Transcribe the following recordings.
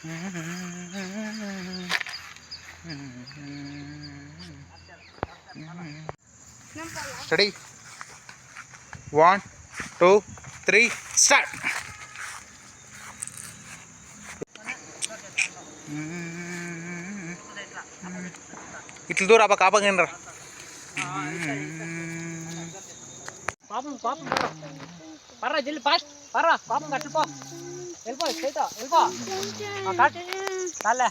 Ready? 1, 2, 3, start. ఇట్లా దూరం అబ్బా కాపగండ్రా. పాపం పాపం పర్రా జల్లి ఫాస్ట్ పర్రా పాపం కట్టుకో వెళ్ళిపో చేతో వెళ్ళిపో కట్ చాలే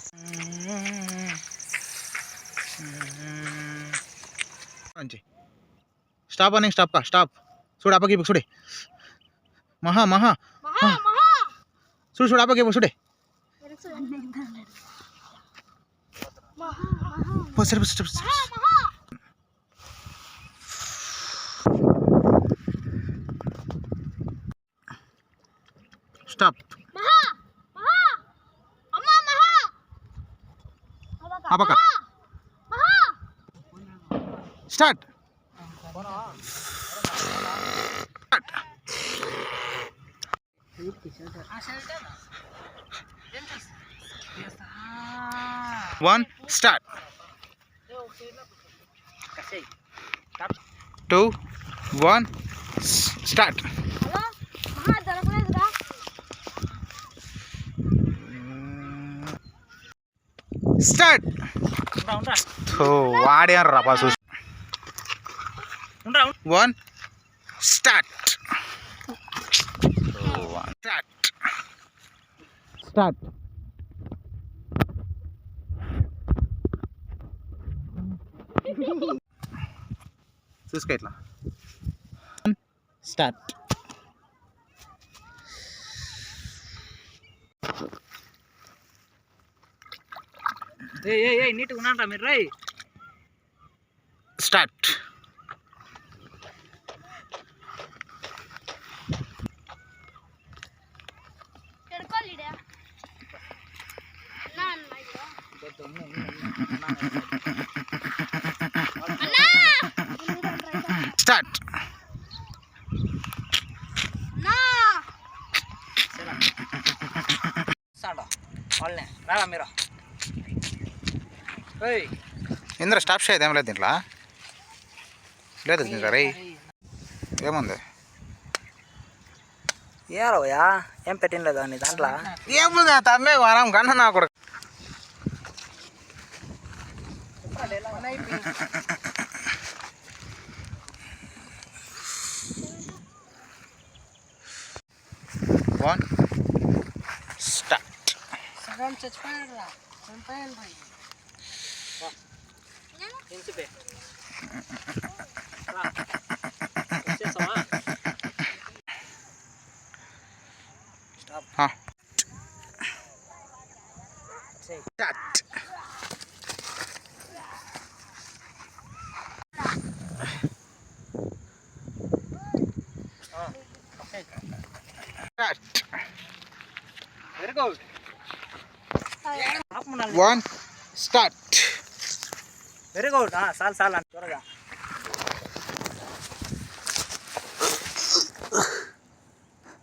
స్టాప్ అని స్టాప్ కా స్టాప్ చూడు అప్పకి చూడే మహా మహా చూడు చూడు అప్పకి చూడే stop అప్పక start One, start. 2, 1, start. Start. వాడే రాపా చూసి 1, start. Start. చూసుకో ఇట్లా స్టార్ట్ నీట్గా ఉన్నారా మీరు రై స్టార్ట్ స్టార్ట్ వాళ్ళనే రారా మీరు ఇంద్ర స్టాప్ చేయదు ఏం లేదు దీంట్లో లేదు దీంట్లో రై ఏముంది ఏరవయా ఏం పెట్టినలేదు అని దాంట్లో ఏముంది తమ్మే వారం కన్నా నా కూడా One, start. Stop. Start. Start. Very good. 1, start. Very good. Sal త్వరగా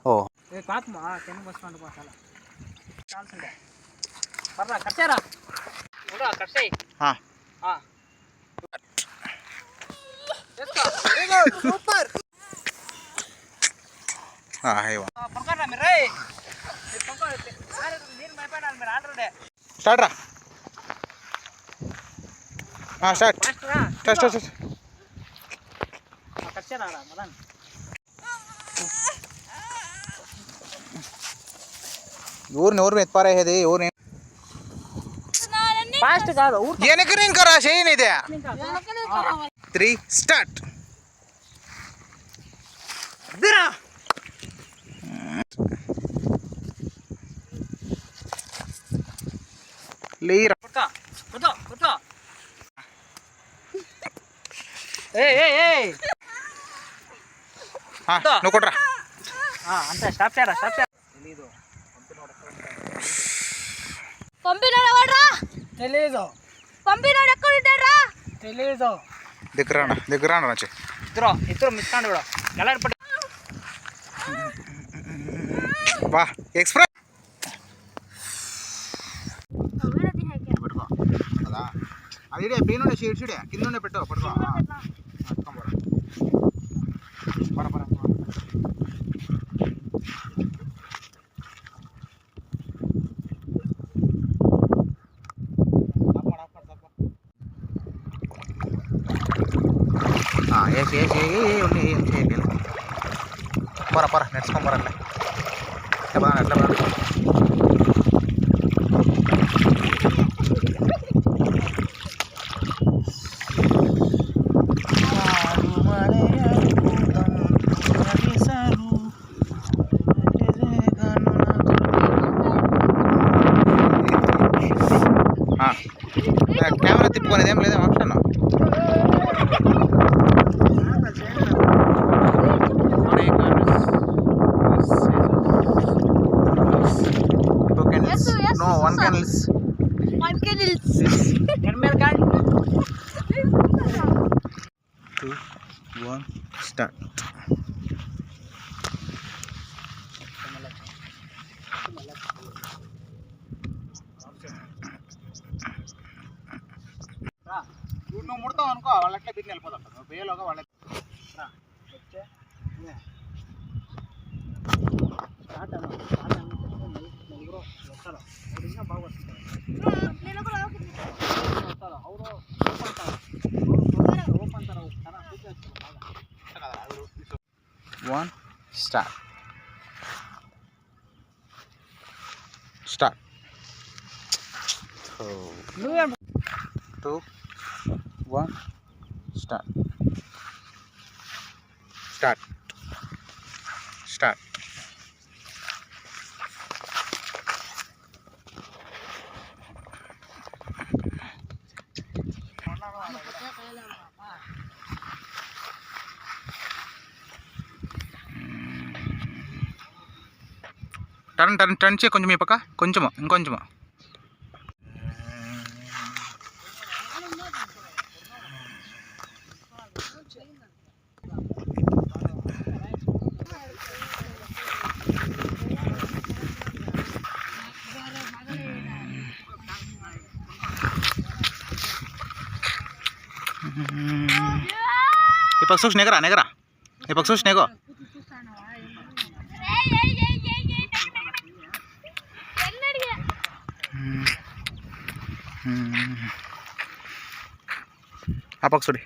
ఓ ఏ పాపమా కింద వస్తాను చాలా చాల్సిందే పర్రా కట్టారా ఉండరా కట్టాయి సూపర్ పంకరా మీరు రే నీరు మైపోయినారు మీరు ఆల్రెడీ స్టార్ట్ రా స్టార్ట్ స్టార్ట్ కట్టారా మదన్ ఊరు ఎత్తుపారేది ఊరిని ఫాస్ట్ కాదు వెనకని ఇంకా రా చేయని ఇదే 3 స్టార్ట్ లేరా కూర్చో నువ్వు కొట్రా అంతే స్టాప్ చేయరా తెలీదు పంపినాడు ఎవడ్రా తెలీదు పంపినాడు ఎక్కడ ఉంటాడ్రా తెలీదు దగ్గర రాచి ఇద్దరు మిస్ కాండి కూడా ఎలా పడి బా ఎక్స్ప్రెస్ పెట్టుకో కదా అది ఇడే పైన ఉండే షీట్ షీడే కింద ఉండే పెట్టు పట్టుకో పర పర వేసి ఉండి ఏం చేయలేదు పొర నెట్చుకోం పొర అట్లా ఎట్లా కెమెరా తిప్పుకునేది ఏం లేదేం option No, one candles. One candles. 2, 1, start. నువ్వు ముడతావు అనుకో వాళ్ళు అట్లే బిర్ని వెళ్ళిపోతాం నువ్వు పేలోగా వాళ్ళ One, start. Start. 2, 1, start. Start. Start. Turn చేయి కొంచెం ఈ పక్క కొంచెము ఇంకొంచెము ఈ పక్క చూసి నెగరా ఈ పక్క చూసి నెగో ఆ పక్క చూడి